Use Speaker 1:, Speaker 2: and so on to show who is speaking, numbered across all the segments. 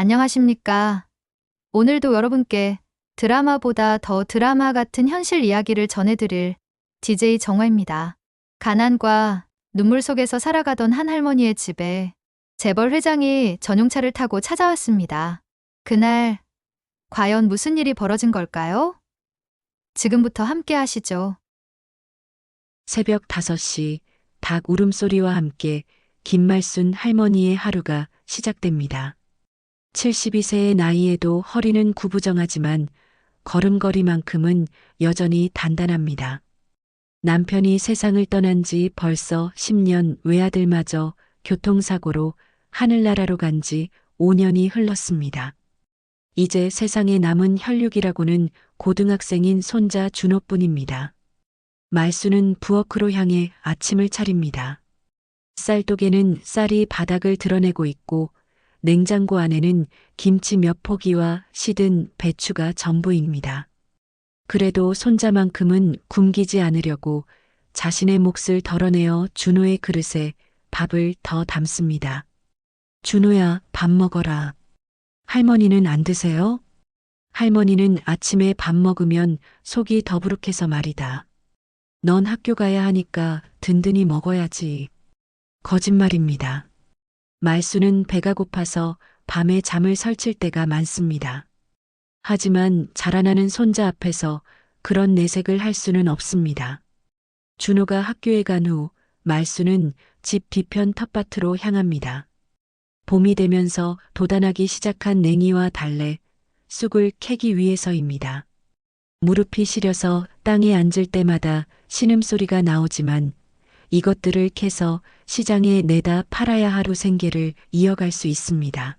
Speaker 1: 안녕하십니까. 오늘도 여러분께 드라마보다 더 드라마 같은 현실 이야기를 전해드릴 DJ 정화입니다. 가난과 눈물 속에서 살아가던 한 할머니의 집에 재벌 회장이 전용차를 타고 찾아왔습니다. 그날 과연 무슨 일이 벌어진 걸까요? 지금부터 함께 하시죠.
Speaker 2: 새벽 5시 닭 울음소리와 함께 김말순 할머니의 하루가 시작됩니다. 72세의 나이에도 허리는 구부정하지만 걸음걸이만큼은 여전히 단단합니다. 남편이 세상을 떠난 지 벌써 10년, 외아들마저 교통사고로 하늘나라로 간 지 5년이 흘렀습니다. 이제 세상에 남은 혈육이라고는 고등학생인 손자 준호뿐입니다. 말수는 부엌으로 향해 아침을 차립니다. 쌀독에는 쌀이 바닥을 드러내고 있고 냉장고 안에는 김치 몇 포기와 시든 배추가 전부입니다. 그래도 손자만큼은 굶기지 않으려고 자신의 몫을 덜어내어 준호의 그릇에 밥을 더 담습니다. 준호야, 밥 먹어라. 할머니는 안 드세요? 할머니는 아침에 밥 먹으면 속이 더부룩해서 말이다. 넌 학교 가야 하니까 든든히 먹어야지. 거짓말입니다. 말수는 배가 고파서 밤에 잠을 설칠 때가 많습니다. 하지만 자라나는 손자 앞에서 그런 내색을 할 수는 없습니다. 준호가 학교에 간 후 말수는 집 뒤편 텃밭으로 향합니다. 봄이 되면서 돋아나기 시작한 냉이와 달래, 쑥을 캐기 위해서입니다. 무릎이 시려서 땅에 앉을 때마다 신음소리가 나오지만 이것들을 캐서 시장에 내다 팔아야 하루 생계를 이어갈 수 있습니다.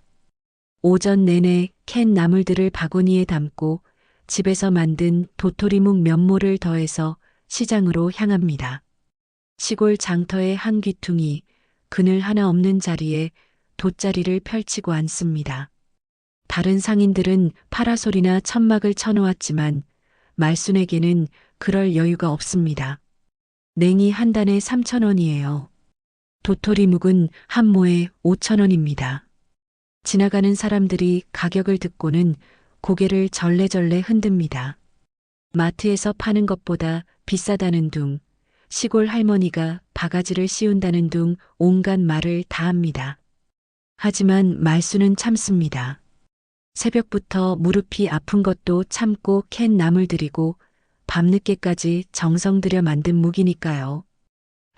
Speaker 2: 오전 내내 캔 나물들을 바구니에 담고 집에서 만든 도토리묵 면모를 더해서 시장으로 향합니다. 시골 장터의 한 귀퉁이, 그늘 하나 없는 자리에 돗자리를 펼치고 앉습니다. 다른 상인들은 파라솔이나 천막을 쳐놓았지만 말순에게는 그럴 여유가 없습니다. 냉이 한 단에 3,000원이에요. 도토리묵은 한 모에 5,000원입니다. 지나가는 사람들이 가격을 듣고는 고개를 절레절레 흔듭니다. 마트에서 파는 것보다 비싸다는 둥, 시골 할머니가 바가지를 씌운다는 둥 온갖 말을 다 합니다. 하지만 말수는 참습니다. 새벽부터 무릎이 아픈 것도 참고 캔 나물 들이고 밤늦게까지 정성 들여 만든 묵이니까요.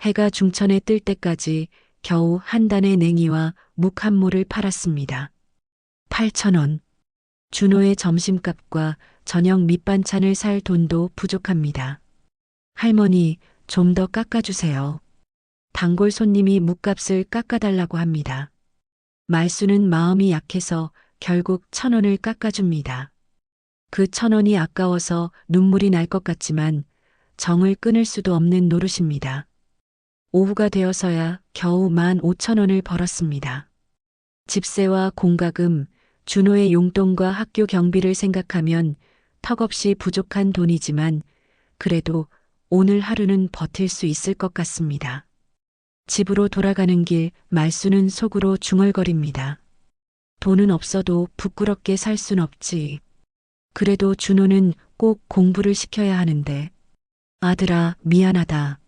Speaker 2: 해가 중천에 뜰 때까지 겨우 한 단의 냉이와 묵 한 모를 팔았습니다. 8,000원. 준호의 점심값과 저녁 밑반찬을 살 돈도 부족합니다. 할머니, 좀 더 깎아주세요. 단골 손님이 묵값을 깎아달라고 합니다. 말수는 마음이 약해서 결국 1,000원을 깎아줍니다. 그 1,000원이 아까워서 눈물이 날 것 같지만 정을 끊을 수도 없는 노릇입니다. 오후가 되어서야 겨우 15,000원을 벌었습니다. 집세와 공과금, 준호의 용돈과 학교 경비를 생각하면 턱없이 부족한 돈이지만 그래도 오늘 하루는 버틸 수 있을 것 같습니다. 집으로 돌아가는 길 말수는 속으로 중얼거립니다. 돈은 없어도 부끄럽게 살 순 없지. 그래도 준호는 꼭 공부를 시켜야 하는데. 아들아, 미안하다.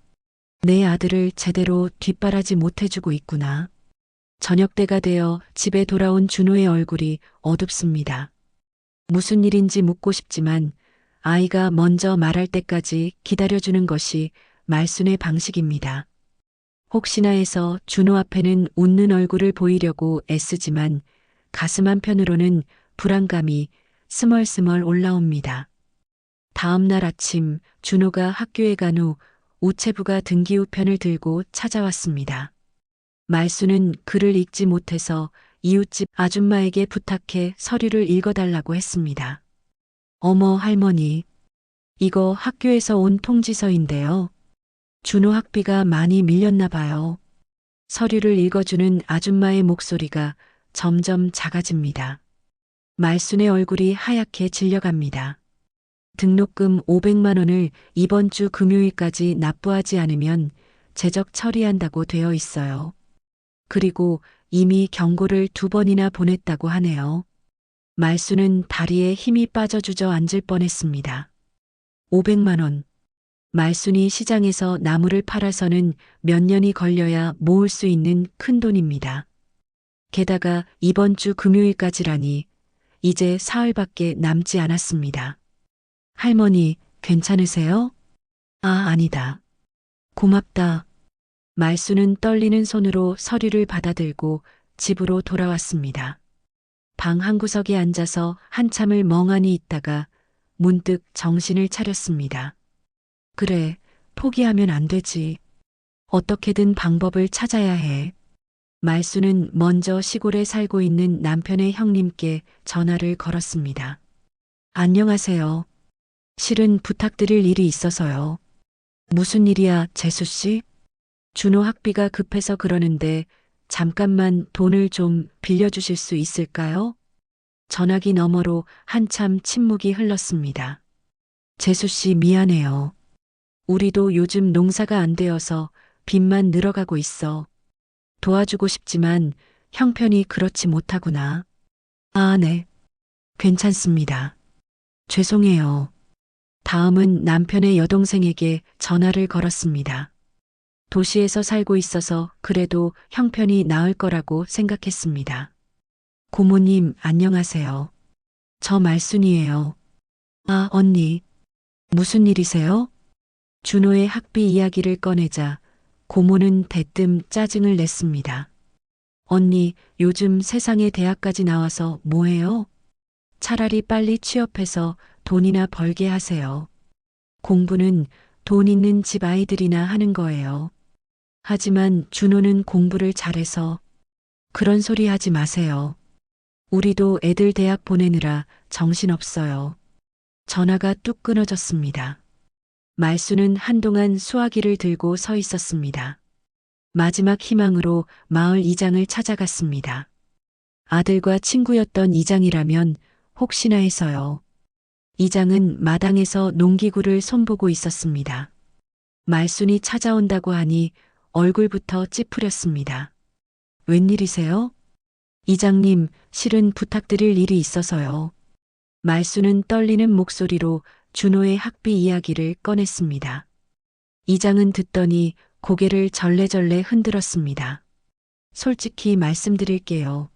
Speaker 2: 내 아들을 제대로 뒷바라지 못해주고 있구나. 저녁때가 되어 집에 돌아온 준호의 얼굴이 어둡습니다. 무슨 일인지 묻고 싶지만 아이가 먼저 말할 때까지 기다려주는 것이 말순의 방식입니다. 혹시나 해서 준호 앞에는 웃는 얼굴을 보이려고 애쓰지만 가슴 한편으로는 불안감이 스멀스멀 올라옵니다. 다음 날 아침 준호가 학교에 간 후 우체부가 등기우편을 들고 찾아왔습니다. 말수는 글을 읽지 못해서 이웃집 아줌마에게 부탁해 서류를 읽어달라고 했습니다. 어머 할머니, 이거 학교에서 온 통지서인데요. 준호 학비가 많이 밀렸나 봐요. 서류를 읽어주는 아줌마의 목소리가 점점 작아집니다. 말순의 얼굴이 하얗게 질려갑니다. 등록금 500만 원을 이번 주 금요일까지 납부하지 않으면 재적 처리한다고 되어 있어요. 그리고 이미 경고를 2번이나 보냈다고 하네요. 말수는 다리에 힘이 빠져 주저앉을 뻔했습니다. 500만 원. 말순이 시장에서 나무를 팔아서는 몇 년이 걸려야 모을 수 있는 큰 돈입니다. 게다가 이번 주 금요일까지라니 이제 사흘밖에 남지 않았습니다. 할머니, 괜찮으세요? 아, 아니다. 고맙다. 말수는 떨리는 손으로 서류를 받아들고 집으로 돌아왔습니다. 방 한구석에 앉아서 한참을 멍하니 있다가 문득 정신을 차렸습니다. 그래, 포기하면 안 되지. 어떻게든 방법을 찾아야 해. 말수는 먼저 시골에 살고 있는 남편의 형님께 전화를 걸었습니다. 안녕하세요. 실은 부탁드릴 일이 있어서요. 무슨 일이야, 재수 씨? 준호 학비가 급해서 그러는데 잠깐만 돈을 좀 빌려주실 수 있을까요? 전화기 너머로 한참 침묵이 흘렀습니다. 재수 씨 미안해요. 우리도 요즘 농사가 안 되어서 빚만 늘어가고 있어. 도와주고 싶지만 형편이 그렇지 못하구나. 아, 네. 괜찮습니다. 죄송해요. 다음은 남편의 여동생에게 전화를 걸었습니다. 도시에서 살고 있어서 그래도 형편이 나을 거라고 생각했습니다. 고모님, 안녕하세요. 저 말순이에요. 아, 언니. 무슨 일이세요? 준호의 학비 이야기를 꺼내자 고모는 대뜸 짜증을 냈습니다. 언니, 요즘 세상에 대학까지 나와서 뭐해요? 차라리 빨리 취업해서 돈이나 벌게 하세요. 공부는 돈 있는 집 아이들이나 하는 거예요. 하지만 준호는 공부를 잘해서 그런 소리 하지 마세요. 우리도 애들 대학 보내느라 정신없어요. 전화가 뚝 끊어졌습니다. 말수는 한동안 수화기를 들고 서 있었습니다. 마지막 희망으로 마을 이장을 찾아갔습니다. 아들과 친구였던 이장이라면 혹시나 해서요. 이장은 마당에서 농기구를 손보고 있었습니다. 말순이 찾아온다고 하니 얼굴부터 찌푸렸습니다. 웬일이세요? 이장님, 실은 부탁드릴 일이 있어서요. 말수는 떨리는 목소리로 준호의 학비 이야기를 꺼냈습니다. 이장은 듣더니 고개를 절레절레 흔들었습니다. 솔직히 말씀드릴게요.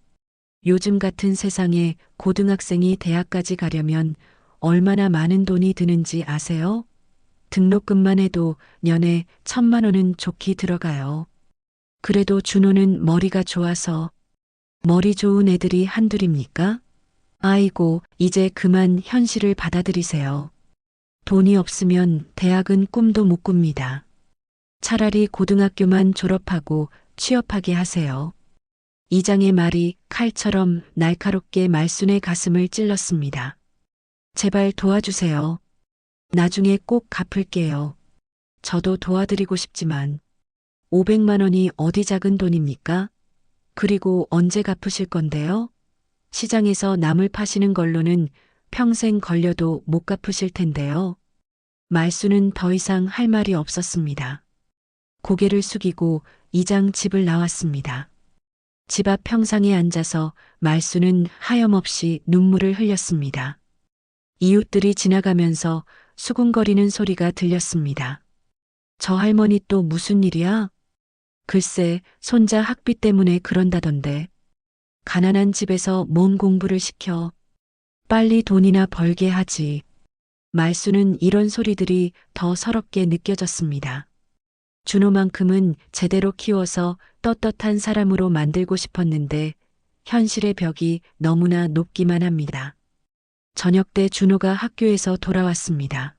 Speaker 2: 요즘 같은 세상에 고등학생이 대학까지 가려면 얼마나 많은 돈이 드는지 아세요? 등록금만 해도 년에 1,000만 원은 좋게 들어가요. 그래도 준호는 머리가 좋아서 머리 좋은 애들이 한둘입니까? 아이고, 이제 그만 현실을 받아들이세요. 돈이 없으면 대학은 꿈도 못 꿉니다. 차라리 고등학교만 졸업하고 취업하게 하세요. 이장의 말이 칼처럼 날카롭게 말순의 가슴을 찔렀습니다. 제발 도와주세요. 나중에 꼭 갚을게요. 저도 도와드리고 싶지만 500만 원이 어디 작은 돈입니까? 그리고 언제 갚으실 건데요? 시장에서 나물 파시는 걸로는 평생 걸려도 못 갚으실 텐데요. 말수는 더 이상 할 말이 없었습니다. 고개를 숙이고 이장 집을 나왔습니다. 집 앞 평상에 앉아서 말수는 하염없이 눈물을 흘렸습니다. 이웃들이 지나가면서 수군거리는 소리가 들렸습니다. 저 할머니 또 무슨 일이야? 글쎄, 손자 학비 때문에 그런다던데. 가난한 집에서 뭔 공부를 시켜. 빨리 돈이나 벌게 하지. 말수는 이런 소리들이 더 서럽게 느껴졌습니다. 준호만큼은 제대로 키워서 떳떳한 사람으로 만들고 싶었는데 현실의 벽이 너무나 높기만 합니다. 저녁 때 준호가 학교에서 돌아왔습니다.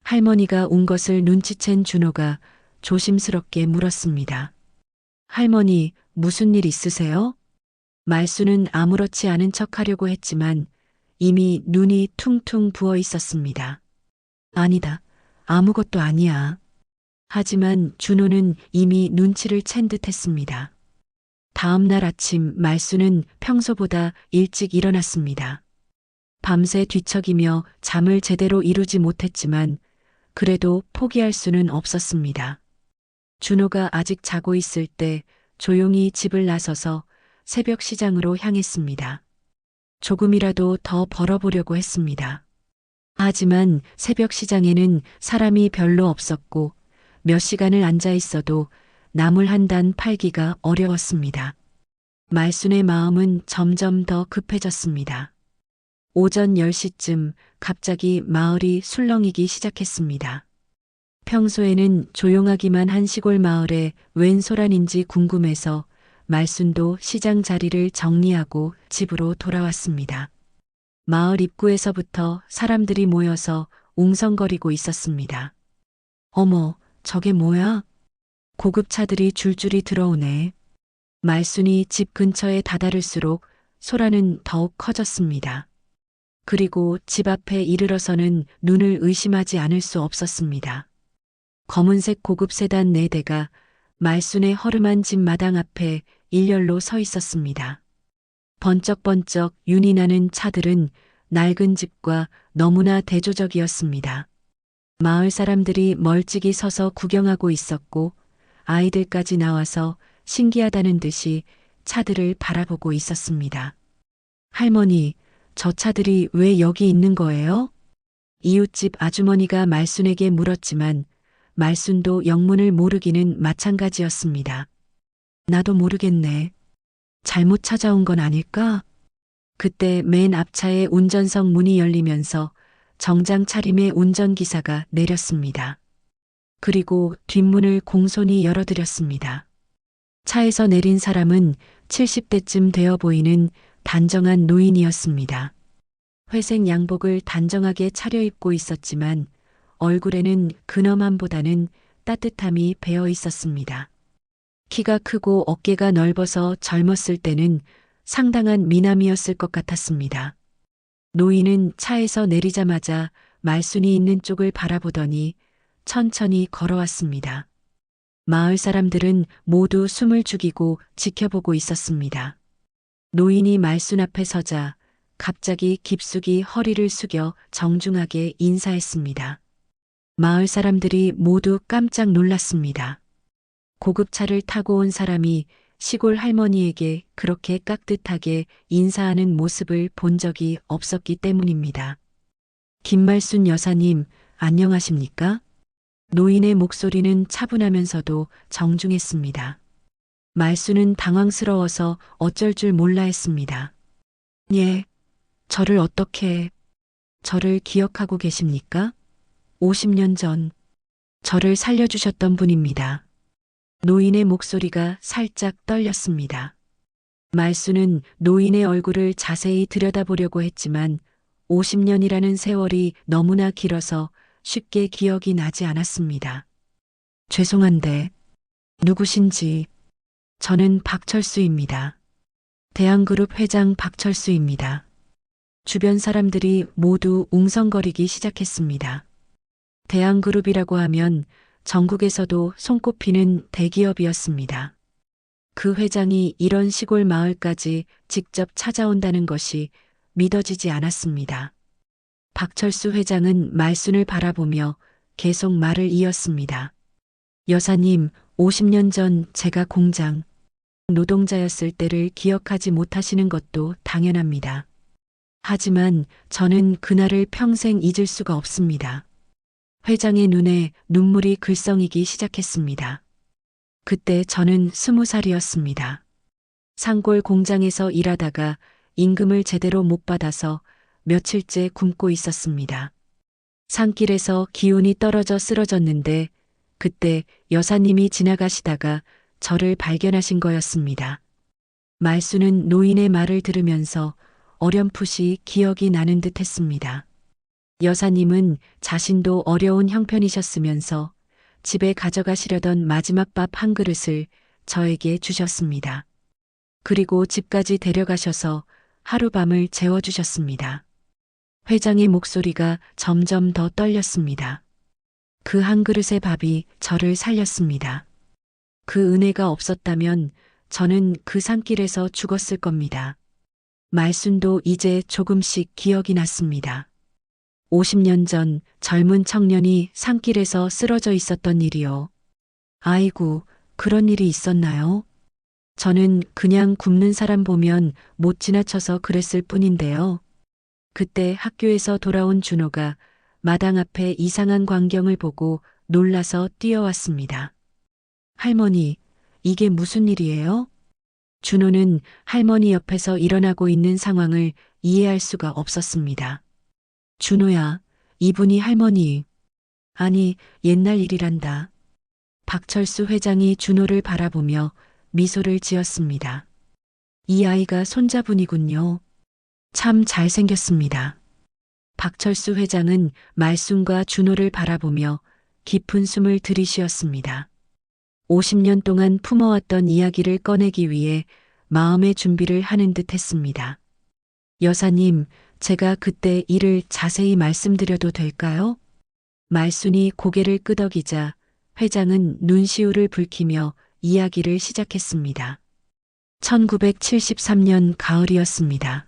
Speaker 2: 할머니가 운 것을 눈치챈 준호가 조심스럽게 물었습니다. 할머니, 무슨 일 있으세요? 말수는 아무렇지 않은 척 하려고 했지만 이미 눈이 퉁퉁 부어 있었습니다. 아니다. 아무것도 아니야. 하지만 준호는 이미 눈치를 챈 듯 했습니다. 다음 날 아침 말수는 평소보다 일찍 일어났습니다. 밤새 뒤척이며 잠을 제대로 이루지 못했지만 그래도 포기할 수는 없었습니다. 준호가 아직 자고 있을 때 조용히 집을 나서서 새벽 시장으로 향했습니다. 조금이라도 더 벌어보려고 했습니다. 하지만 새벽 시장에는 사람이 별로 없었고 몇 시간을 앉아 있어도 나물 한 단 팔기가 어려웠습니다. 말순의 마음은 점점 더 급해졌습니다. 오전 10시쯤 갑자기 마을이 술렁이기 시작했습니다. 평소에는 조용하기만 한 시골 마을에 웬 소란인지 궁금해서 말순도 시장 자리를 정리하고 집으로 돌아왔습니다. 마을 입구에서부터 사람들이 모여서 웅성거리고 있었습니다. 어머, 저게 뭐야? 고급차들이 줄줄이 들어오네. 말순이 집 근처에 다다를수록 소란은 더욱 커졌습니다. 그리고 집 앞에 이르러서는 눈을 의심하지 않을 수 없었습니다. 검은색 고급 세단 4대가 말순의 허름한 집 마당 앞에 일렬로 서 있었습니다. 번쩍번쩍 윤이 나는 차들은 낡은 집과 너무나 대조적이었습니다. 마을 사람들이 멀찍이 서서 구경하고 있었고 아이들까지 나와서 신기하다는 듯이 차들을 바라보고 있었습니다. 할머니, 저 차들이 왜 여기 있는 거예요? 이웃집 아주머니가 말순에게 물었지만 말순도 영문을 모르기는 마찬가지였습니다. 나도 모르겠네. 잘못 찾아온 건 아닐까? 그때 맨 앞차의 운전석 문이 열리면서 정장 차림의 운전기사가 내렸습니다. 그리고 뒷문을 공손히 열어드렸습니다. 차에서 내린 사람은 70대쯤 되어 보이는 단정한 노인이었습니다. 회색 양복을 단정하게 차려입고 있었지만 얼굴에는 근엄함보다는 따뜻함이 배어 있었습니다. 키가 크고 어깨가 넓어서 젊었을 때는 상당한 미남이었을 것 같았습니다. 노인은 차에서 내리자마자 말순이 있는 쪽을 바라보더니 천천히 걸어왔습니다. 마을 사람들은 모두 숨을 죽이고 지켜보고 있었습니다. 노인이 말순 앞에 서자 갑자기 깊숙이 허리를 숙여 정중하게 인사했습니다. 마을 사람들이 모두 깜짝 놀랐습니다. 고급차를 타고 온 사람이 시골 할머니에게 그렇게 깍듯하게 인사하는 모습을 본 적이 없었기 때문입니다. 김말순 여사님, 안녕하십니까? 노인의 목소리는 차분하면서도 정중했습니다. 말순은 당황스러워서 어쩔 줄 몰라 했습니다. 예, 저를 어떻게, 저를 기억하고 계십니까? 50년 전, 저를 살려주셨던 분입니다. 노인의 목소리가 살짝 떨렸습니다. 말순은 노인의 얼굴을 자세히 들여다보려고 했지만 50년이라는 세월이 너무나 길어서 쉽게 기억이 나지 않았습니다. 죄송한데, 누구신지, 저는 박철수입니다. 대한그룹 회장 박철수입니다. 주변 사람들이 모두 웅성거리기 시작했습니다. 대한그룹이라고 하면 전국에서도 손꼽히는 대기업이었습니다. 그 회장이 이런 시골 마을까지 직접 찾아온다는 것이 믿어지지 않았습니다. 박철수 회장은 말순을 바라보며 계속 말을 이었습니다. 여사님, 50년 전 제가 공장 노동자였을 때를 기억하지 못하시는 것도 당연합니다. 하지만 저는 그날을 평생 잊을 수가 없습니다. 회장의 눈에 눈물이 글썽이기 시작했습니다. 그때 저는 20살이었습니다. 산골 공장에서 일하다가 임금을 제대로 못 받아서 며칠째 굶고 있었습니다. 산길에서 기운이 떨어져 쓰러졌는데 그때 여사님이 지나가시다가 저를 발견하신 거였습니다. 말순은 노인의 말을 들으면서 어렴풋이 기억이 나는 듯 했습니다. 여사님은 자신도 어려운 형편이셨으면서 집에 가져가시려던 마지막 밥 한 그릇을 저에게 주셨습니다. 그리고 집까지 데려가셔서 하룻밤을 재워주셨습니다. 회장의 목소리가 점점 더 떨렸습니다. 그 한 그릇의 밥이 저를 살렸습니다. 그 은혜가 없었다면 저는 그 산길에서 죽었을 겁니다. 말순도 이제 조금씩 기억이 났습니다. 50년 전 젊은 청년이 산길에서 쓰러져 있었던 일이요. 아이고, 그런 일이 있었나요? 저는 그냥 굶는 사람 보면 못 지나쳐서 그랬을 뿐인데요. 그때 학교에서 돌아온 준호가 마당 앞에 이상한 광경을 보고 놀라서 뛰어왔습니다. 할머니, 이게 무슨 일이에요? 준호는 할머니 옆에서 일어나고 있는 상황을 이해할 수가 없었습니다. 준호야, 이분이 할머니. 아니, 옛날 일이란다. 박철수 회장이 준호를 바라보며 미소를 지었습니다. 이 아이가 손자분이군요. 참 잘생겼습니다. 박철수 회장은 말순과 준호를 바라보며 깊은 숨을 들이쉬었습니다. 50년 동안 품어왔던 이야기를 꺼내기 위해 마음의 준비를 하는 듯 했습니다. 여사님, 제가 그때 일을 자세히 말씀드려도 될까요? 말순이 고개를 끄덕이자 회장은 눈시울을 붉히며 이야기를 시작했습니다. 1973년 가을이었습니다.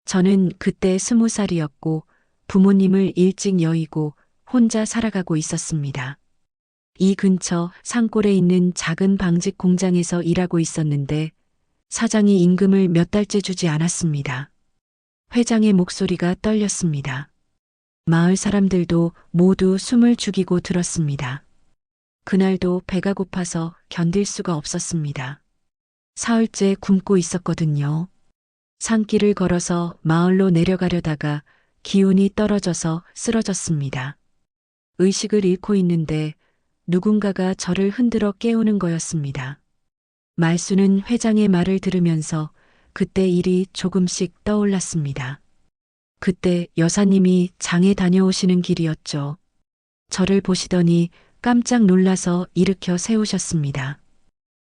Speaker 2: 저는 그때 20살이었고 부모님을 일찍 여의고 혼자 살아가고 있었습니다. 이 근처 산골에 있는 작은 방직 공장에서 일하고 있었는데 사장이 임금을 몇 달째 주지 않았습니다. 회장의 목소리가 떨렸습니다. 마을 사람들도 모두 숨을 죽이고 들었습니다. 그날도 배가 고파서 견딜 수가 없었습니다. 사흘째 굶고 있었거든요. 산길을 걸어서 마을로 내려가려다가 기운이 떨어져서 쓰러졌습니다. 의식을 잃고 있는데 누군가가 저를 흔들어 깨우는 거였습니다. 말수는 회장의 말을 들으면서 그때 일이 조금씩 떠올랐습니다. 그때 여사님이 장에 다녀오시는 길이었죠. 저를 보시더니 깜짝 놀라서 일으켜 세우셨습니다.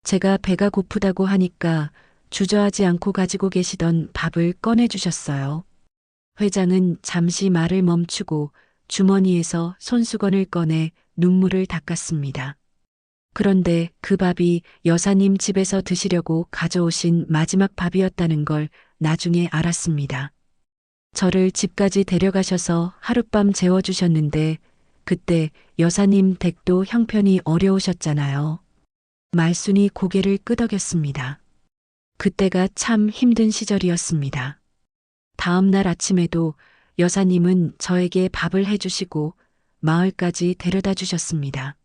Speaker 2: 제가 배가 고프다고 하니까 주저하지 않고 가지고 계시던 밥을 꺼내주셨어요. 회장은 잠시 말을 멈추고 주머니에서 손수건을 꺼내 눈물을 닦았습니다. 그런데 그 밥이 여사님 집에서 드시려고 가져오신 마지막 밥이었다는 걸 나중에 알았습니다. 저를 집까지 데려가셔서 하룻밤 재워주셨는데 그때 여사님 댁도 형편이 어려우셨잖아요. 말순이 고개를 끄덕였습니다. 그때가 참 힘든 시절이었습니다. 다음 날 아침에도 여사님은 저에게 밥을 해주시고 마을까지 데려다 주셨습니다.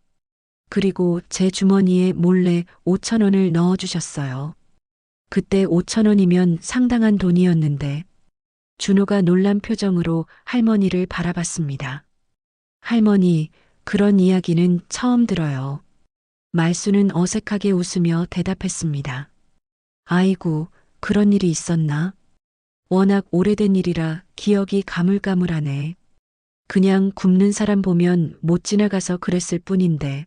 Speaker 2: 그리고 제 주머니에 몰래 5,000원을 넣어주셨어요. 그때 5,000원이면 상당한 돈이었는데 준호가 놀란 표정으로 할머니를 바라봤습니다. 할머니, 그런 이야기는 처음 들어요. 말수는 어색하게 웃으며 대답했습니다. 아이고, 그런 일이 있었나? 워낙 오래된 일이라 기억이 가물가물하네. 그냥 굶는 사람 보면 못 지나가서 그랬을 뿐인데.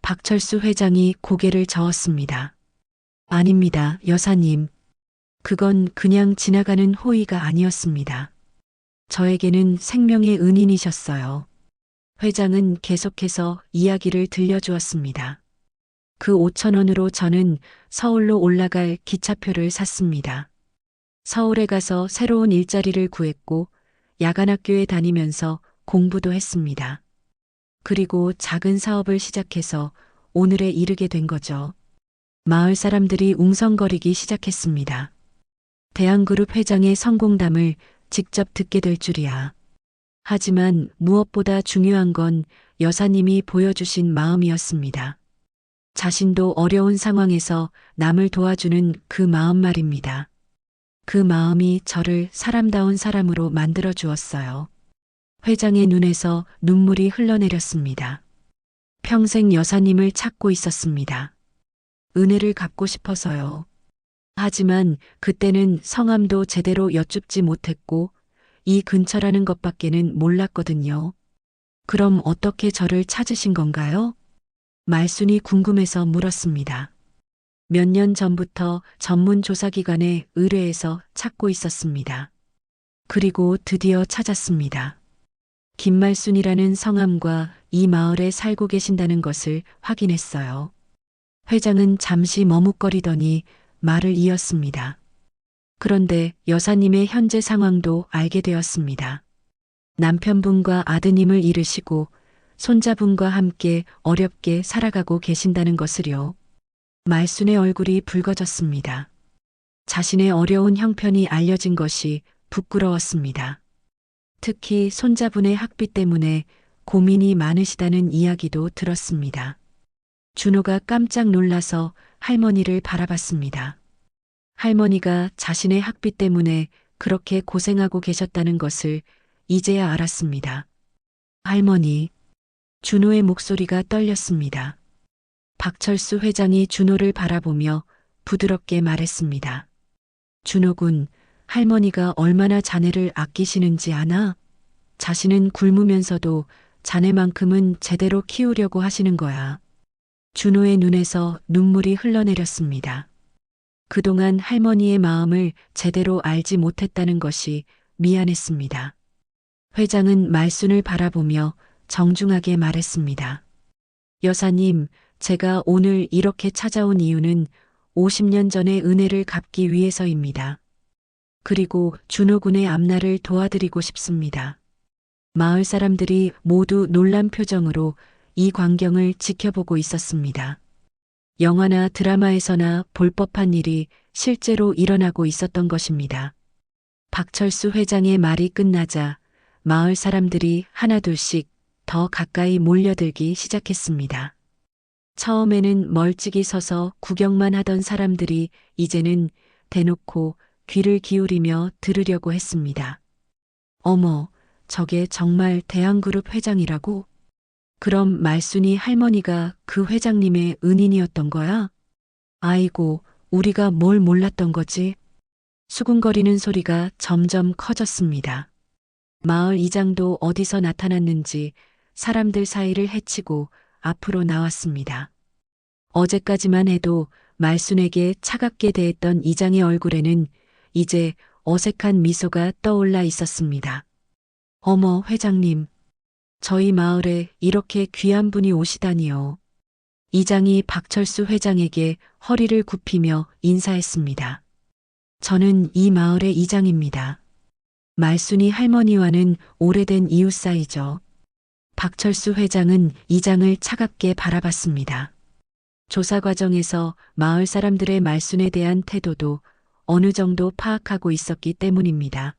Speaker 2: 박철수 회장이 고개를 저었습니다. 아닙니다, 여사님. 그건 그냥 지나가는 호의가 아니었습니다. 저에게는 생명의 은인이셨어요. 회장은 계속해서 이야기를 들려주었습니다. 그 5,000원으로 저는 서울로 올라갈 기차표를 샀습니다. 서울에 가서 새로운 일자리를 구했고 야간학교에 다니면서 공부도 했습니다. 그리고 작은 사업을 시작해서 오늘에 이르게 된 거죠. 마을 사람들이 웅성거리기 시작했습니다. 대한그룹 회장의 성공담을 직접 듣게 될 줄이야. 하지만 무엇보다 중요한 건 여사님이 보여주신 마음이었습니다. 자신도 어려운 상황에서 남을 도와주는 그 마음 말입니다. 그 마음이 저를 사람다운 사람으로 만들어 주었어요. 회장의 눈에서 눈물이 흘러내렸습니다. 평생 여사님을 찾고 있었습니다. 은혜를 갚고 싶어서요. 하지만 그때는 성함도 제대로 여쭙지 못했고 이 근처라는 것밖에는 몰랐거든요. 그럼 어떻게 저를 찾으신 건가요? 말순이 궁금해서 물었습니다. 몇 년 전부터 전문 조사기관에 의뢰해서 찾고 있었습니다. 그리고 드디어 찾았습니다. 김말순이라는 성함과 이 마을에 살고 계신다는 것을 확인했어요. 회장은 잠시 머뭇거리더니 말을 이었습니다. 그런데 여사님의 현재 상황도 알게 되었습니다. 남편분과 아드님을 잃으시고 손자분과 함께 어렵게 살아가고 계신다는 것을요. 말순의 얼굴이 붉어졌습니다. 자신의 어려운 형편이 알려진 것이 부끄러웠습니다. 특히 손자분의 학비 때문에 고민이 많으시다는 이야기도 들었습니다. 준호가 깜짝 놀라서 할머니를 바라봤습니다. 할머니가 자신의 학비 때문에 그렇게 고생하고 계셨다는 것을 이제야 알았습니다. 할머니, 준호의 목소리가 떨렸습니다. 박철수 회장이 준호를 바라보며 부드럽게 말했습니다. 준호군, 할머니가 얼마나 자네를 아끼시는지 아나? 자신은 굶으면서도 자네만큼은 제대로 키우려고 하시는 거야. 준호의 눈에서 눈물이 흘러내렸습니다. 그동안 할머니의 마음을 제대로 알지 못했다는 것이 미안했습니다. 회장은 말순을 바라보며 정중하게 말했습니다. 여사님, 제가 오늘 이렇게 찾아온 이유는 50년 전의 은혜를 갚기 위해서입니다. 그리고 준호군의 앞날을 도와드리고 싶습니다. 마을 사람들이 모두 놀란 표정으로 이 광경을 지켜보고 있었습니다. 영화나 드라마에서나 볼 법한 일이 실제로 일어나고 있었던 것입니다. 박철수 회장의 말이 끝나자 마을 사람들이 하나둘씩 더 가까이 몰려들기 시작했습니다. 처음에는 멀찍이 서서 구경만 하던 사람들이 이제는 대놓고 귀를 기울이며 들으려고 했습니다. 어머, 저게 정말 대한그룹 회장이라고? 그럼 말순이 할머니가 그 회장님의 은인이었던 거야? 아이고, 우리가 뭘 몰랐던 거지? 수군거리는 소리가 점점 커졌습니다. 마을 이장도 어디서 나타났는지 사람들 사이를 헤치고 앞으로 나왔습니다. 어제까지만 해도 말순에게 차갑게 대했던 이장의 얼굴에는 이제 어색한 미소가 떠올라 있었습니다. 어머, 회장님. 저희 마을에 이렇게 귀한 분이 오시다니요. 이장이 박철수 회장에게 허리를 굽히며 인사했습니다. 저는 이 마을의 이장입니다. 말순이 할머니와는 오래된 이웃 사이죠. 박철수 회장은 이장을 차갑게 바라봤습니다. 조사 과정에서 마을 사람들의 말순에 대한 태도도 어느 정도 파악하고 있었기 때문입니다.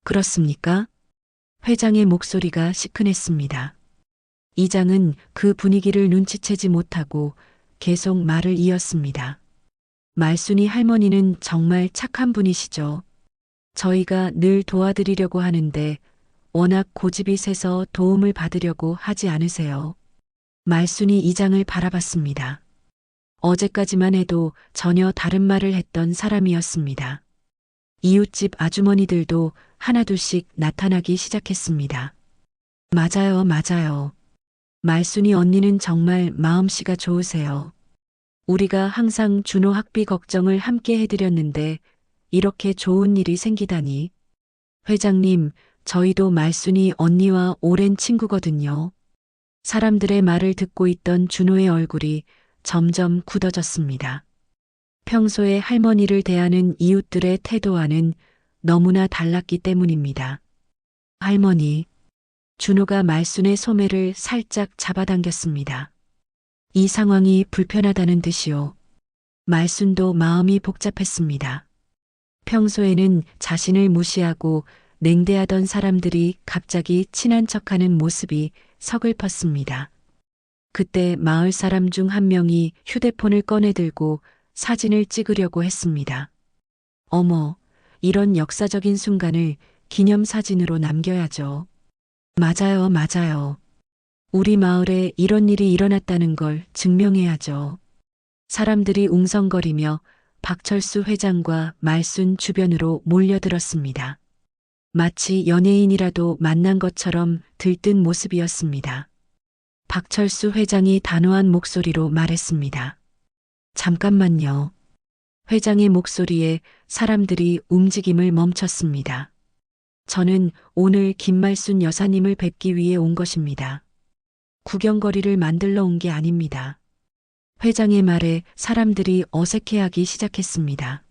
Speaker 2: 그렇습니까? 회장의 목소리가 시큰했습니다. 이장은 그 분위기를 눈치채지 못하고 계속 말을 이었습니다. 말순이 할머니는 정말 착한 분이시죠. 저희가 늘 도와드리려고 하는데 워낙 고집이 세서 도움을 받으려고 하지 않으세요. 말순이 이장을 바라봤습니다. 어제까지만 해도 전혀 다른 말을 했던 사람이었습니다. 이웃집 아주머니들도 하나둘씩 나타나기 시작했습니다. 맞아요, 맞아요. 말순이 언니는 정말 마음씨가 좋으세요. 우리가 항상 준호 학비 걱정을 함께 해드렸는데 이렇게 좋은 일이 생기다니. 회장님, 저희도 말순이 언니와 오랜 친구거든요. 사람들의 말을 듣고 있던 준호의 얼굴이 점점 굳어졌습니다. 평소에 할머니를 대하는 이웃들의 태도와는 너무나 달랐기 때문입니다. 할머니, 준호가 말순의 소매를 살짝 잡아당겼습니다. 이 상황이 불편하다는 듯이요. 말순도 마음이 복잡했습니다. 평소에는 자신을 무시하고 냉대하던 사람들이 갑자기 친한 척하는 모습이 서글펐습니다. 그때 마을 사람 중 한 명이 휴대폰을 꺼내들고 사진을 찍으려고 했습니다. 어머, 이런 역사적인 순간을 기념사진으로 남겨야죠. 맞아요, 맞아요. 우리 마을에 이런 일이 일어났다는 걸 증명해야죠. 사람들이 웅성거리며 박철수 회장과 말순 주변으로 몰려들었습니다. 마치 연예인이라도 만난 것처럼 들뜬 모습이었습니다. 박철수 회장이 단호한 목소리로 말했습니다. 잠깐만요. 회장의 목소리에 사람들이 움직임을 멈췄습니다. 저는 오늘 김말순 여사님을 뵙기 위해 온 것입니다. 구경거리를 만들러 온 게 아닙니다. 회장의 말에 사람들이 어색해하기 시작했습니다.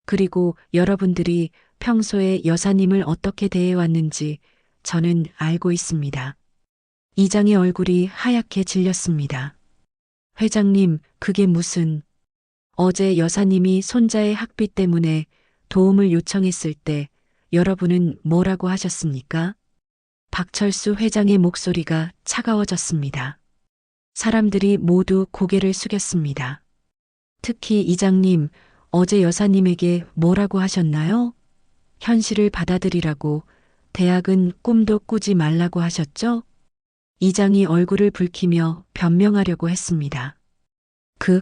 Speaker 2: 그리고 여러분들이 평소에 여사님을 어떻게 대해왔는지 저는 알고 있습니다. 이장의 얼굴이 하얗게 질렸습니다. 회장님, 그게 무슨... 어제 여사님이 손자의 학비 때문에 도움을 요청했을 때 여러분은 뭐라고 하셨습니까? 박철수 회장의 목소리가 차가워졌습니다. 사람들이 모두 고개를 숙였습니다. 특히 이장님, 어제 여사님에게 뭐라고 하셨나요? 현실을 받아들이라고, 대학은 꿈도 꾸지 말라고 하셨죠? 이장이 얼굴을 붉히며 변명하려고 했습니다.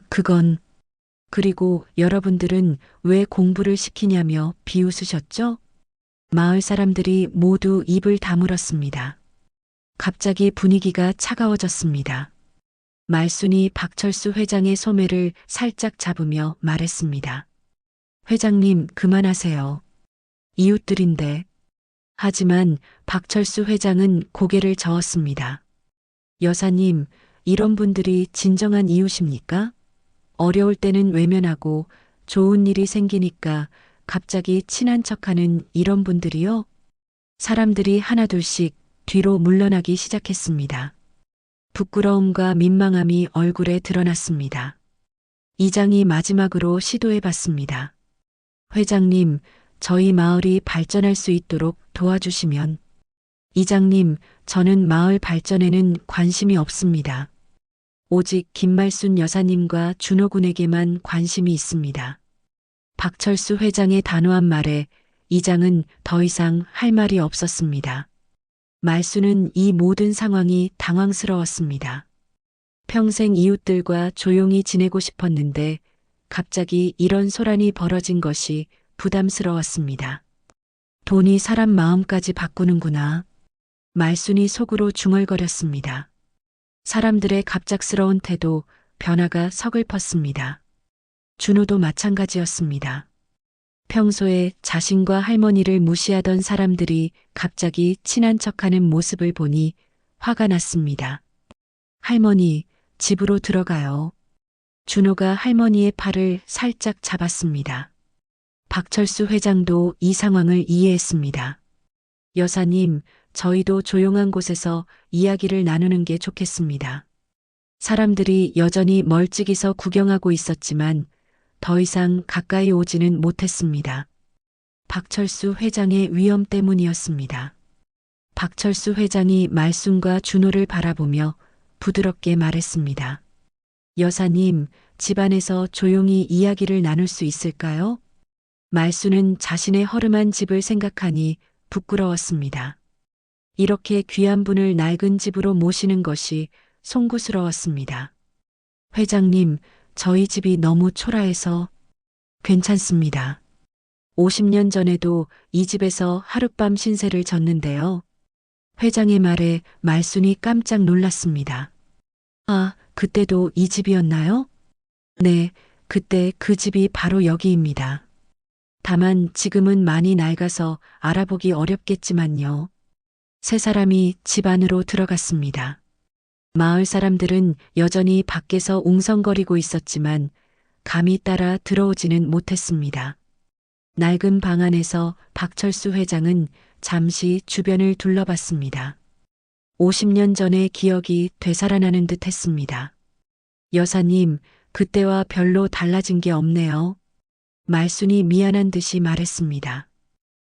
Speaker 2: 그건... 그리고 여러분들은 왜 공부를 시키냐며 비웃으셨죠? 마을 사람들이 모두 입을 다물었습니다. 갑자기 분위기가 차가워졌습니다. 말순이 박철수 회장의 소매를 살짝 잡으며 말했습니다. 회장님, 그만하세요. 이웃들인데. 하지만 박철수 회장은 고개를 저었습니다. 여사님, 이런 분들이 진정한 이웃입니까? 어려울 때는 외면하고 좋은 일이 생기니까 갑자기 친한 척하는 이런 분들이요? 사람들이 하나둘씩 뒤로 물러나기 시작했습니다. 부끄러움과 민망함이 얼굴에 드러났습니다. 이장이 마지막으로 시도해봤습니다. 회장님, 저희 마을이 발전할 수 있도록 도와주시면. 이장님, 저는 마을 발전에는 관심이 없습니다. 오직 김말순 여사님과 준호군에게만 관심이 있습니다. 박철수 회장의 단호한 말에 이장은 더 이상 할 말이 없었습니다. 말순은 이 모든 상황이 당황스러웠습니다. 평생 이웃들과 조용히 지내고 싶었는데 갑자기 이런 소란이 벌어진 것이 부담스러웠습니다. 돈이 사람 마음까지 바꾸는구나. 말순이 속으로 중얼거렸습니다. 사람들의 갑작스러운 태도, 변화가 서글펐습니다. 준호도 마찬가지였습니다. 평소에 자신과 할머니를 무시하던 사람들이 갑자기 친한 척하는 모습을 보니 화가 났습니다. 할머니, 집으로 들어가요. 준호가 할머니의 팔을 살짝 잡았습니다. 박철수 회장도 이 상황을 이해했습니다. 여사님, 저희도 조용한 곳에서 이야기를 나누는 게 좋겠습니다. 사람들이 여전히 멀찍이서 구경하고 있었지만 더 이상 가까이 오지는 못했습니다. 박철수 회장의 위험 때문이었습니다. 박철수 회장이 말순과 준호를 바라보며 부드럽게 말했습니다. 여사님, 집안에서 조용히 이야기를 나눌 수 있을까요? 말순은 자신의 허름한 집을 생각하니 부끄러웠습니다. 이렇게 귀한 분을 낡은 집으로 모시는 것이 송구스러웠습니다. 회장님, 저희 집이 너무 초라해서 괜찮습니다. 50년 전에도 이 집에서 하룻밤 신세를 졌는데요. 회장의 말에 말순이 깜짝 놀랐습니다. 아, 그때도 이 집이었나요? 네, 그때 그 집이 바로 여기입니다. 다만 지금은 많이 낡아서 알아보기 어렵겠지만요. 세 사람이 집 안으로 들어갔습니다. 마을 사람들은 여전히 밖에서 웅성거리고 있었지만 감히 따라 들어오지는 못했습니다. 낡은 방 안에서 박철수 회장은 잠시 주변을 둘러봤습니다. 50년 전의 기억이 되살아나는 듯 했습니다. 여사님, 그때와 별로 달라진 게 없네요. 말순이 미안한 듯이 말했습니다.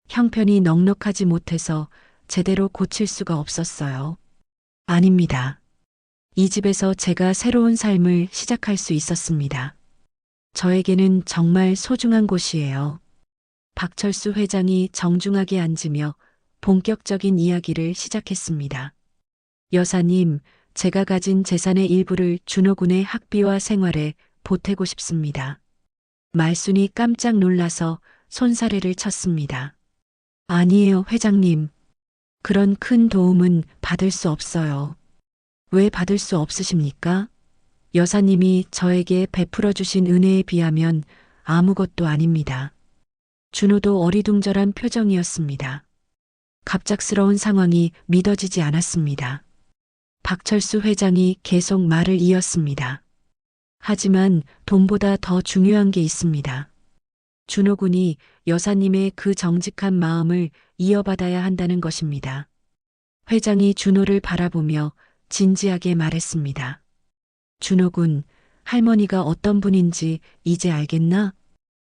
Speaker 2: 형편이 넉넉하지 못해서 제대로 고칠 수가 없었어요. 아닙니다. 이 집에서 제가 새로운 삶을 시작할 수 있었습니다. 저에게는 정말 소중한 곳이에요. 박철수 회장이 정중하게 앉으며 본격적인 이야기를 시작했습니다. 여사님, 제가 가진 재산의 일부를 준호군의 학비와 생활에 보태고 싶습니다. 말순이 깜짝 놀라서 손사래를 쳤습니다. 아니에요, 회장님. 그런 큰 도움은 받을 수 없어요. 왜 받을 수 없으십니까? 여사님이 저에게 베풀어 주신 은혜에 비하면 아무것도 아닙니다. 준호도 어리둥절한 표정이었습니다. 갑작스러운 상황이 믿어지지 않았습니다. 박철수 회장이 계속 말을 이었습니다. 하지만 돈보다 더 중요한 게 있습니다. 준호군이 여사님의 그 정직한 마음을 이어받아야 한다는 것입니다. 회장이 준호를 바라보며 진지하게 말했습니다. 준호군, 할머니가 어떤 분인지 이제 알겠나?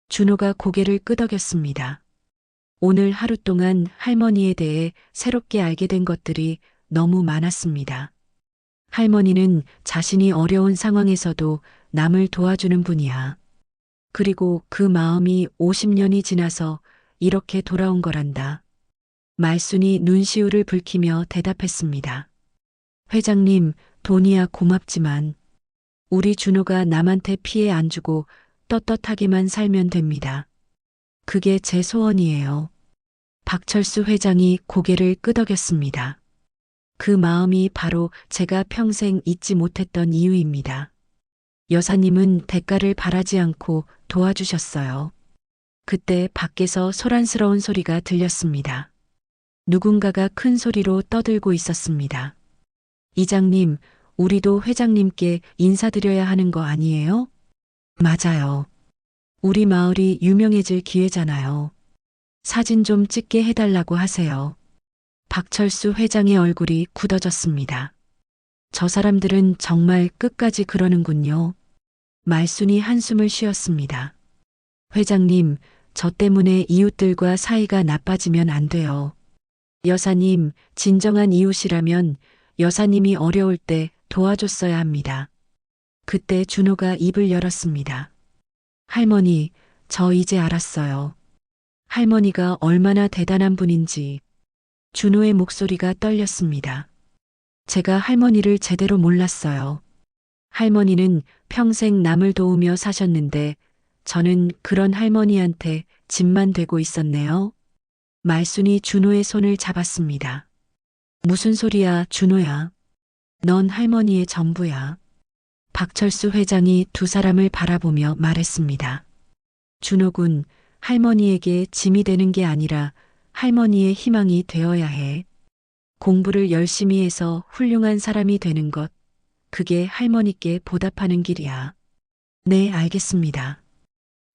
Speaker 2: 준호가 고개를 끄덕였습니다. 오늘 하루 동안 할머니에 대해 새롭게 알게 된 것들이 너무 많았습니다. 할머니는 자신이 어려운 상황에서도 남을 도와주는 분이야. 그리고 그 마음이 50년이 지나서 이렇게 돌아온 거란다. 말순이 눈시울을 붉히며 대답했습니다. 회장님, 돈이야 고맙지만 우리 준호가 남한테 피해 안 주고 떳떳하게만 살면 됩니다. 그게 제 소원이에요. 박철수 회장이 고개를 끄덕였습니다. 그 마음이 바로 제가 평생 잊지 못했던 이유입니다. 여사님은 대가를 바라지 않고 도와주셨어요. 그때 밖에서 소란스러운 소리가 들렸습니다. 누군가가 큰 소리로 떠들고 있었습니다. 이장님, 우리도 회장님께 인사드려야 하는 거 아니에요? 맞아요. 우리 마을이 유명해질 기회잖아요. 사진 좀 찍게 해달라고 하세요. 박철수 회장의 얼굴이 굳어졌습니다. 저 사람들은 정말 끝까지 그러는군요. 말순이 한숨을 쉬었습니다. 회장님, 저 때문에 이웃들과 사이가 나빠지면 안 돼요. 여사님, 진정한 이웃이라면 여사님이 어려울 때 도와줬어야 합니다. 그때 준호가 입을 열었습니다. 할머니, 저 이제 알았어요. 할머니가 얼마나 대단한 분인지. 준호의 목소리가 떨렸습니다. 제가 할머니를 제대로 몰랐어요. 할머니는 평생 남을 도우며 사셨는데 저는 그런 할머니한테 짐만 되고 있었네요. 말순이 준호의 손을 잡았습니다. 무슨 소리야, 준호야. 넌 할머니의 전부야. 박철수 회장이 두 사람을 바라보며 말했습니다. 준호군, 할머니에게 짐이 되는 게 아니라 할머니의 희망이 되어야 해. 공부를 열심히 해서 훌륭한 사람이 되는 것, 그게 할머니께 보답하는 길이야. 네, 알겠습니다.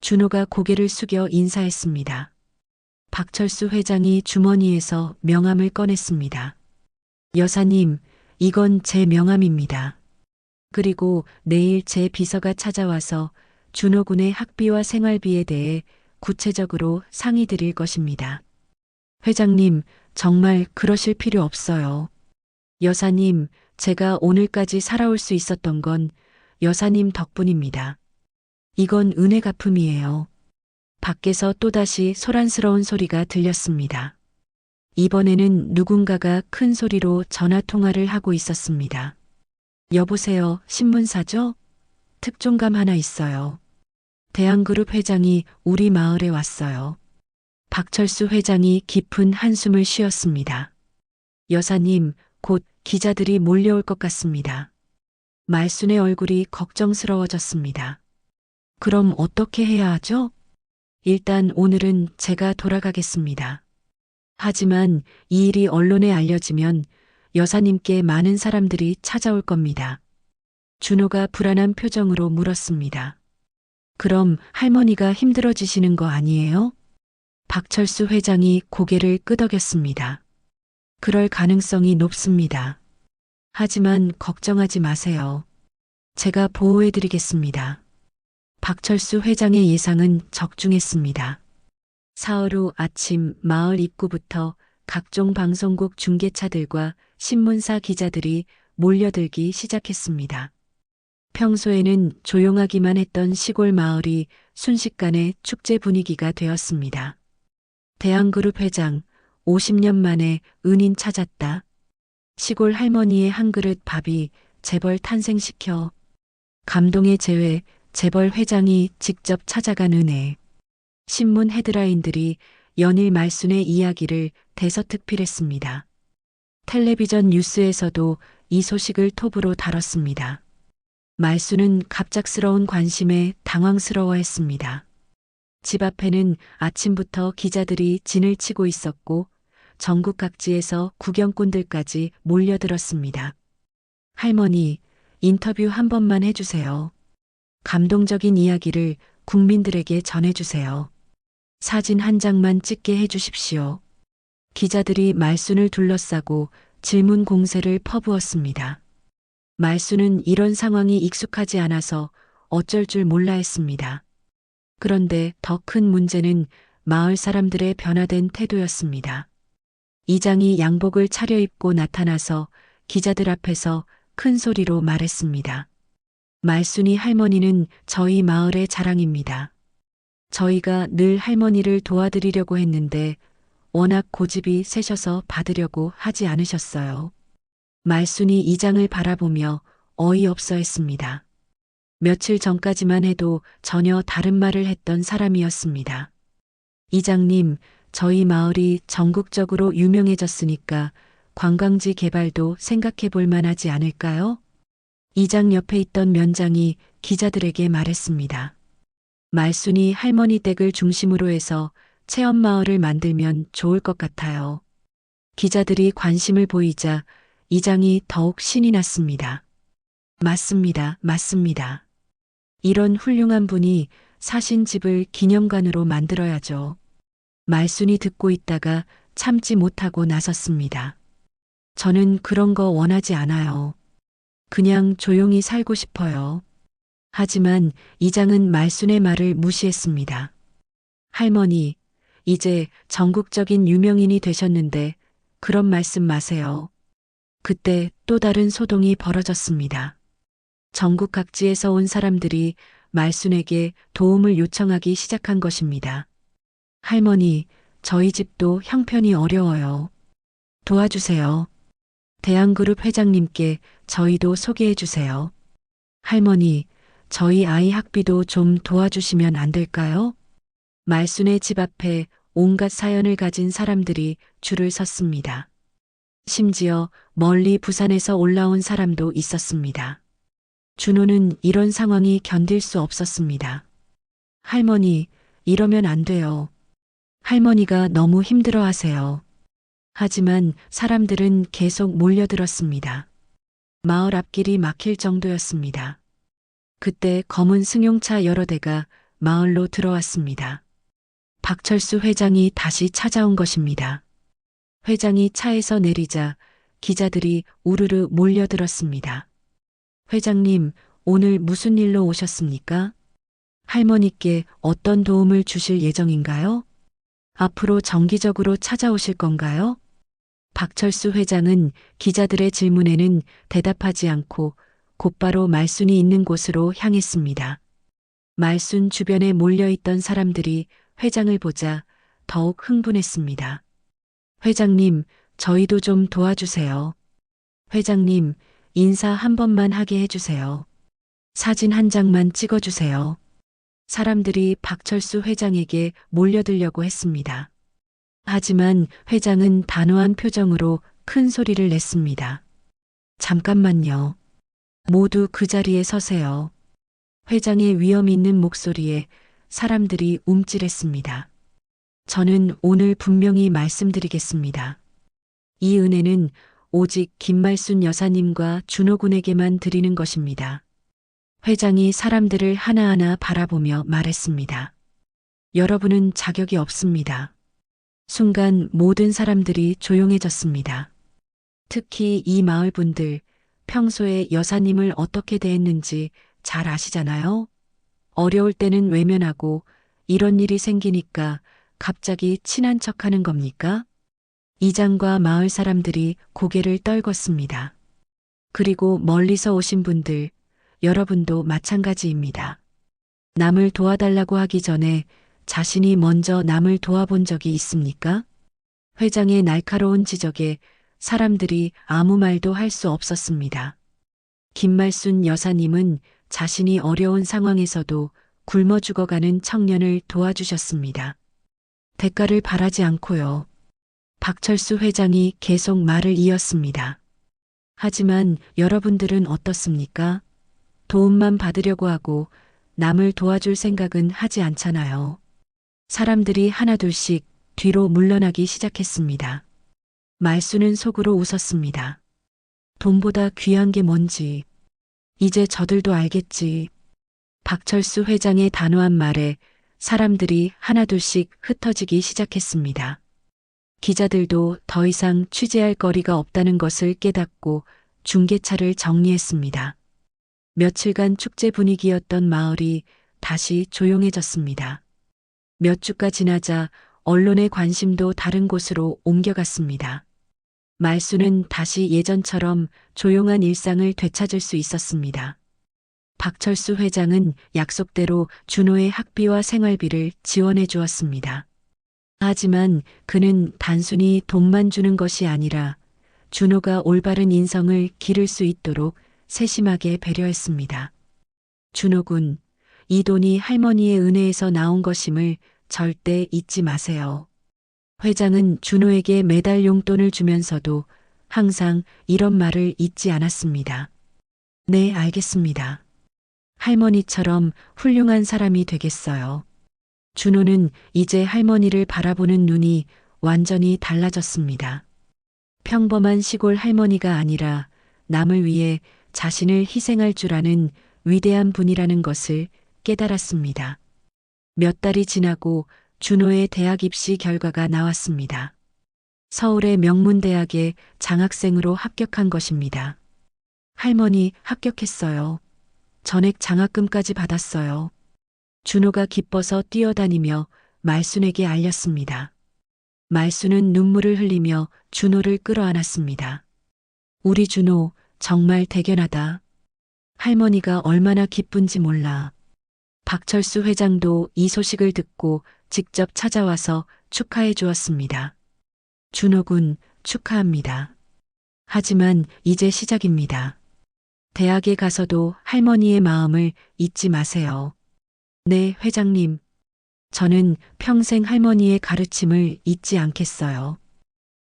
Speaker 2: 준호가 고개를 숙여 인사했습니다. 박철수 회장이 주머니에서 명함을 꺼냈습니다. 여사님, 이건 제 명함입니다. 그리고 내일 제 비서가 찾아와서 준호군의 학비와 생활비에 대해 구체적으로 상의 드릴 것입니다. 회장님, 정말 그러실 필요 없어요. 여사님, 제가 오늘까지 살아올 수 있었던 건 여사님 덕분입니다. 이건 은혜 갚음이에요. 밖에서 또다시 소란스러운 소리가 들렸습니다. 이번에는 누군가가 큰 소리로 전화 통화를 하고 있었습니다. 여보세요, 신문사죠? 특종감 하나 있어요. 대한그룹 회장이 우리 마을에 왔어요. 박철수 회장이 깊은 한숨을 쉬었습니다. 여사님, 곧 기자들이 몰려올 것 같습니다. 말순의 얼굴이 걱정스러워졌습니다. 그럼 어떻게 해야 하죠? 일단 오늘은 제가 돌아가겠습니다. 하지만 이 일이 언론에 알려지면 여사님께 많은 사람들이 찾아올 겁니다. 준호가 불안한 표정으로 물었습니다. 그럼 할머니가 힘들어지시는 거 아니에요? 박철수 회장이 고개를 끄덕였습니다. 그럴 가능성이 높습니다. 하지만 걱정하지 마세요. 제가 보호해드리겠습니다. 박철수 회장의 예상은 적중했습니다. 사흘 후 아침 마을 입구부터 각종 방송국 중계차들과 신문사 기자들이 몰려들기 시작했습니다. 평소에는 조용하기만 했던 시골 마을이 순식간에 축제 분위기가 되었습니다. 대한그룹 회장, 50년 만에 은인 찾았다. 시골 할머니의 한 그릇 밥이 재벌 탄생시켜. 감동의 재회, 재벌 회장이 직접 찾아간 은혜. 신문 헤드라인들이 연일 말순의 이야기를 대서특필했습니다. 텔레비전 뉴스에서도 이 소식을 톱으로 다뤘습니다. 말순은 갑작스러운 관심에 당황스러워했습니다. 집 앞에는 아침부터 기자들이 진을 치고 있었고 전국 각지에서 구경꾼들까지 몰려들었습니다. 할머니, 인터뷰 한 번만 해주세요. 감동적인 이야기를 국민들에게 전해주세요. 사진 한 장만 찍게 해주십시오. 기자들이 말순을 둘러싸고 질문 공세를 퍼부었습니다. 말수는 이런 상황이 익숙하지 않아서 어쩔 줄 몰라 했습니다. 그런데 더 큰 문제는 마을 사람들의 변화된 태도였습니다. 이장이 양복을 차려입고 나타나서 기자들 앞에서 큰 소리로 말했습니다. 말순이 할머니는 저희 마을의 자랑입니다. 저희가 늘 할머니를 도와드리려고 했는데 워낙 고집이 세셔서 받으려고 하지 않으셨어요. 말순이 이장을 바라보며 어이없어 했습니다. 며칠 전까지만 해도 전혀 다른 말을 했던 사람이었습니다. 이장님, 저희 마을이 전국적으로 유명해졌으니까 관광지 개발도 생각해 볼 만하지 않을까요? 이장 옆에 있던 면장이 기자들에게 말했습니다. 말순이 할머니 댁을 중심으로 해서 체험마을을 만들면 좋을 것 같아요. 기자들이 관심을 보이자 이장이 더욱 신이 났습니다. 맞습니다, 맞습니다. 이런 훌륭한 분이 사신 집을 기념관으로 만들어야죠. 말순이 듣고 있다가 참지 못하고 나섰습니다. 저는 그런 거 원하지 않아요. 그냥 조용히 살고 싶어요. 하지만 이장은 말순의 말을 무시했습니다. 할머니, 이제 전국적인 유명인이 되셨는데 그런 말씀 마세요. 그때 또 다른 소동이 벌어졌습니다. 전국 각지에서 온 사람들이 말순에게 도움을 요청하기 시작한 것입니다. 할머니, 저희 집도 형편이 어려워요. 도와주세요. 대한그룹 회장님께 저희도 소개해 주세요. 할머니, 저희 아이 학비도 좀 도와주시면 안 될까요? 말순의 집 앞에 온갖 사연을 가진 사람들이 줄을 섰습니다. 심지어 멀리 부산에서 올라온 사람도 있었습니다. 준호는 이런 상황이 견딜 수 없었습니다. 할머니, 이러면 안 돼요. 할머니가 너무 힘들어 하세요. 하지만 사람들은 계속 몰려들었습니다. 마을 앞길이 막힐 정도였습니다. 그때 검은 승용차 여러 대가 마을로 들어왔습니다. 박철수 회장이 다시 찾아온 것입니다. 회장이 차에서 내리자 기자들이 우르르 몰려들었습니다. 회장님, 오늘 무슨 일로 오셨습니까? 할머니께 어떤 도움을 주실 예정인가요? 앞으로 정기적으로 찾아오실 건가요? 박철수 회장은 기자들의 질문에는 대답하지 않고 곧바로 말순이 있는 곳으로 향했습니다. 말순 주변에 몰려있던 사람들이 회장을 보자 더욱 흥분했습니다. 회장님, 저희도 좀 도와주세요. 회장님, 인사 한 번만 하게 해주세요. 사진 한 장만 찍어주세요. 사람들이 박철수 회장에게 몰려들려고 했습니다. 하지만 회장은 단호한 표정으로 큰 소리를 냈습니다. 잠깐만요. 모두 그 자리에 서세요. 회장의 위험 있는 목소리에 사람들이 움찔했습니다. 저는 오늘 분명히 말씀드리겠습니다. 이 은혜는 오직 김말순 여사님과 준호 군에게만 드리는 것입니다. 회장이 사람들을 하나하나 바라보며 말했습니다. 여러분은 자격이 없습니다. 순간 모든 사람들이 조용해졌습니다. 특히 이 마을 분들, 평소에 여사님을 어떻게 대했는지 잘 아시잖아요? 어려울 때는 외면하고 이런 일이 생기니까 갑자기 친한 척하는 겁니까? 이장과 마을 사람들이 고개를 떨궜습니다. 그리고 멀리서 오신 분들, 여러분도 마찬가지입니다. 남을 도와달라고 하기 전에 자신이 먼저 남을 도와본 적이 있습니까? 회장의 날카로운 지적에 사람들이 아무 말도 할 수 없었습니다. 김말순 여사님은 자신이 어려운 상황에서도 굶어 죽어가는 청년을 도와주셨습니다. 대가를 바라지 않고요. 박철수 회장이 계속 말을 이었습니다. 하지만 여러분들은 어떻습니까? 도움만 받으려고 하고 남을 도와줄 생각은 하지 않잖아요. 사람들이 하나둘씩 뒤로 물러나기 시작했습니다. 말수는 속으로 웃었습니다. 돈보다 귀한 게 뭔지 이제 저들도 알겠지. 박철수 회장의 단호한 말에 사람들이 하나둘씩 흩어지기 시작했습니다. 기자들도 더 이상 취재할 거리가 없다는 것을 깨닫고 중계차를 정리했습니다. 며칠간 축제 분위기였던 마을이 다시 조용해졌습니다. 몇 주가 지나자 언론의 관심도 다른 곳으로 옮겨갔습니다. 말수는 다시 예전처럼 조용한 일상을 되찾을 수 있었습니다. 박철수 회장은 약속대로 준호의 학비와 생활비를 지원해 주었습니다. 하지만 그는 단순히 돈만 주는 것이 아니라 준호가 올바른 인성을 기를 수 있도록 세심하게 배려했습니다. 준호군, 이 돈이 할머니의 은혜에서 나온 것임을 절대 잊지 마세요. 회장은 준호에게 매달 용돈을 주면서도 항상 이런 말을 잊지 않았습니다. 네, 알겠습니다. 할머니처럼 훌륭한 사람이 되겠어요. 준호는 이제 할머니를 바라보는 눈이 완전히 달라졌습니다. 평범한 시골 할머니가 아니라 남을 위해 자신을 희생할 줄 아는 위대한 분이라는 것을 깨달았습니다. 몇 달이 지나고 준호의 대학 입시 결과가 나왔습니다. 서울의 명문대학에 장학생으로 합격한 것입니다. 할머니, 합격했어요. 전액 장학금까지 받았어요. 준호가 기뻐서 뛰어다니며 말순에게 알렸습니다. 말순은 눈물을 흘리며 준호를 끌어안았습니다. 우리 준호 정말 대견하다. 할머니가 얼마나 기쁜지 몰라. 박철수 회장도 이 소식을 듣고 직접 찾아와서 축하해 주었습니다. 준호군, 축하합니다. 하지만 이제 시작입니다. 대학에 가서도 할머니의 마음을 잊지 마세요. 네, 회장님. 저는 평생 할머니의 가르침을 잊지 않겠어요.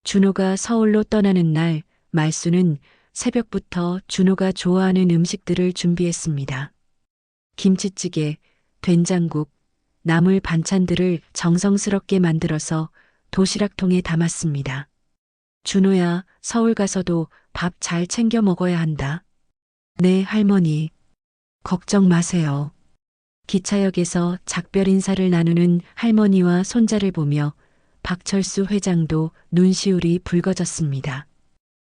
Speaker 2: 준호가 서울로 떠나는 날, 말수는 새벽부터 준호가 좋아하는 음식들을 준비했습니다. 김치찌개, 된장국, 나물 반찬들을 정성스럽게 만들어서 도시락통에 담았습니다. 준호야, 서울 가서도 밥 잘 챙겨 먹어야 한다. 네, 할머니. 걱정 마세요. 기차역에서 작별 인사를 나누는 할머니와 손자를 보며 박철수 회장도 눈시울이 붉어졌습니다.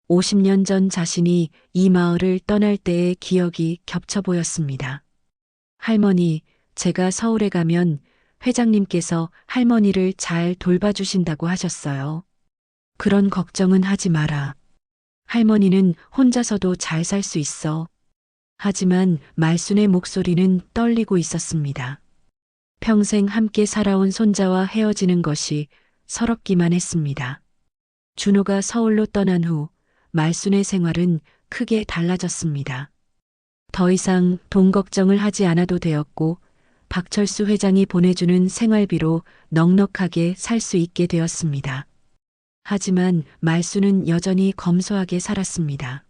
Speaker 2: 50년 전 자신이 이 마을을 떠날 때의 기억이 겹쳐 보였습니다. 할머니, 제가 서울에 가면 회장님께서 할머니를 잘 돌봐주신다고 하셨어요. 그런 걱정은 하지 마라. 할머니는 혼자서도 잘 살 수 있어. 하지만 말순의 목소리는 떨리고 있었습니다. 평생 함께 살아온 손자와 헤어지는 것이 서럽기만 했습니다. 준호가 서울로 떠난 후 말순의 생활은 크게 달라졌습니다. 더 이상 돈 걱정을 하지 않아도 되었고 박철수 회장이 보내주는 생활비로 넉넉하게 살 수 있게 되었습니다. 하지만 말순은 여전히 검소하게 살았습니다.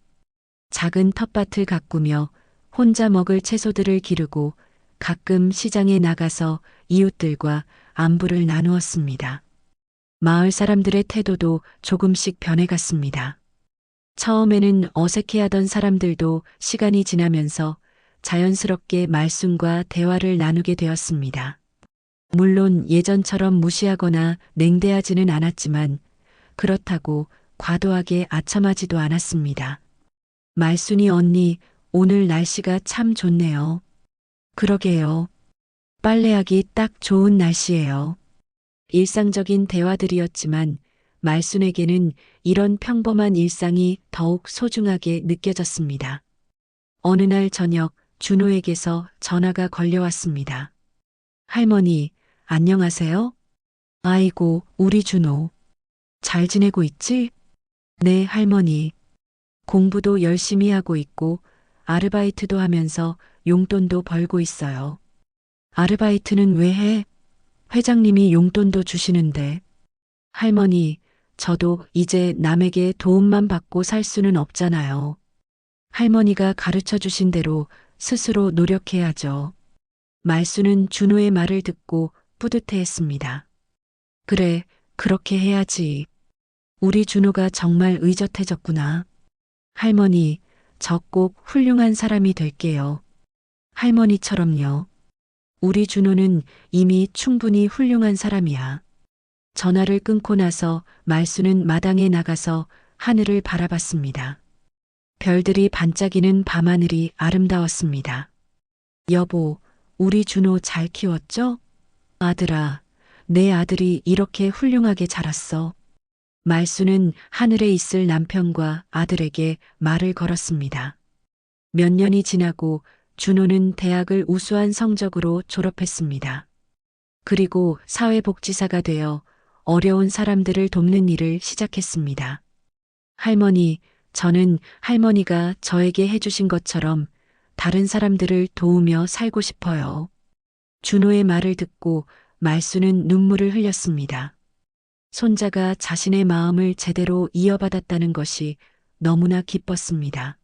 Speaker 2: 작은 텃밭을 가꾸며 혼자 먹을 채소들을 기르고 가끔 시장에 나가서 이웃들과 안부를 나누었습니다. 마을 사람들의 태도도 조금씩 변해갔습니다. 처음에는 어색해하던 사람들도 시간이 지나면서 자연스럽게 말순과 대화를 나누게 되었습니다. 물론 예전처럼 무시하거나 냉대하지는 않았지만 그렇다고 과도하게 아첨하지도 않았습니다. 말순이 언니, 오늘 날씨가 참 좋네요. 그러게요. 빨래하기 딱 좋은 날씨예요. 일상적인 대화들이었지만 말순에게는 이런 평범한 일상이 더욱 소중하게 느껴졌습니다. 어느 날 저녁 준호에게서 전화가 걸려왔습니다. 할머니, 안녕하세요? 아이고, 우리 준호. 잘 지내고 있지? 네, 할머니. 공부도 열심히 하고 있고 아르바이트도 하면서 용돈도 벌고 있어요. 아르바이트는 왜 해? 회장님이 용돈도 주시는데. 할머니, 저도 이제 남에게 도움만 받고 살 수는 없잖아요. 할머니가 가르쳐 주신 대로 스스로 노력해야죠. 말수는 준호의 말을 듣고 뿌듯해했습니다. 그래, 그렇게 해야지. 우리 준호가 정말 의젓해졌구나. 할머니, 저 꼭 훌륭한 사람이 될게요. 할머니처럼요. 우리 준호는 이미 충분히 훌륭한 사람이야. 전화를 끊고 나서 말수는 마당에 나가서 하늘을 바라봤습니다. 별들이 반짝이는 밤하늘이 아름다웠습니다. 여보, 우리 준호 잘 키웠죠? 아들아, 내 아들이 이렇게 훌륭하게 자랐어. 말수는 하늘에 있을 남편과 아들에게 말을 걸었습니다. 몇 년이 지나고 준호는 대학을 우수한 성적으로 졸업했습니다. 그리고 사회복지사가 되어 어려운 사람들을 돕는 일을 시작했습니다. 할머니, 저는 할머니가 저에게 해주신 것처럼 다른 사람들을 도우며 살고 싶어요. 준호의 말을 듣고 말수는 눈물을 흘렸습니다. 손자가 자신의 마음을 제대로 이어받았다는 것이 너무나 기뻤습니다.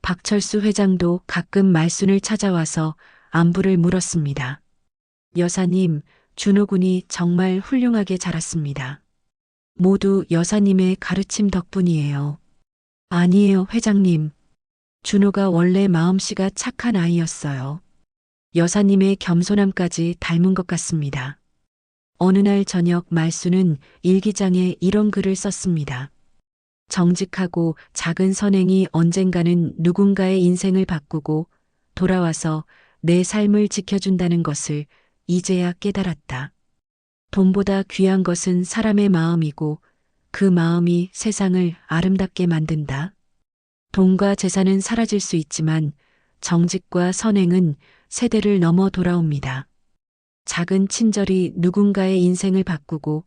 Speaker 2: 박철수 회장도 가끔 말순을 찾아와서 안부를 물었습니다. 여사님, 준호 군이 정말 훌륭하게 자랐습니다. 모두 여사님의 가르침 덕분이에요. 아니에요, 회장님. 준호가 원래 마음씨가 착한 아이였어요. 여사님의 겸손함까지 닮은 것 같습니다. 어느 날 저녁 말수는 일기장에 이런 글을 썼습니다. 정직하고 작은 선행이 언젠가는 누군가의 인생을 바꾸고 돌아와서 내 삶을 지켜준다는 것을 이제야 깨달았다. 돈보다 귀한 것은 사람의 마음이고 그 마음이 세상을 아름답게 만든다. 돈과 재산은 사라질 수 있지만 정직과 선행은 세대를 넘어 돌아옵니다. 작은 친절이 누군가의 인생을 바꾸고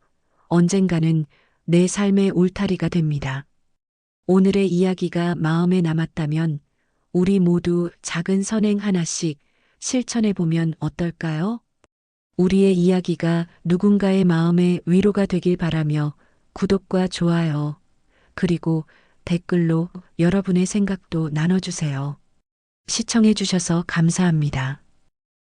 Speaker 2: 언젠가는 내 삶의 울타리가 됩니다. 오늘의 이야기가 마음에 남았다면 우리 모두 작은 선행 하나씩 실천해 보면 어떨까요? 우리의 이야기가 누군가의 마음에 위로가 되길 바라며 구독과 좋아요, 그리고 댓글로 여러분의 생각도 나눠주세요. 시청해 주셔서 감사합니다.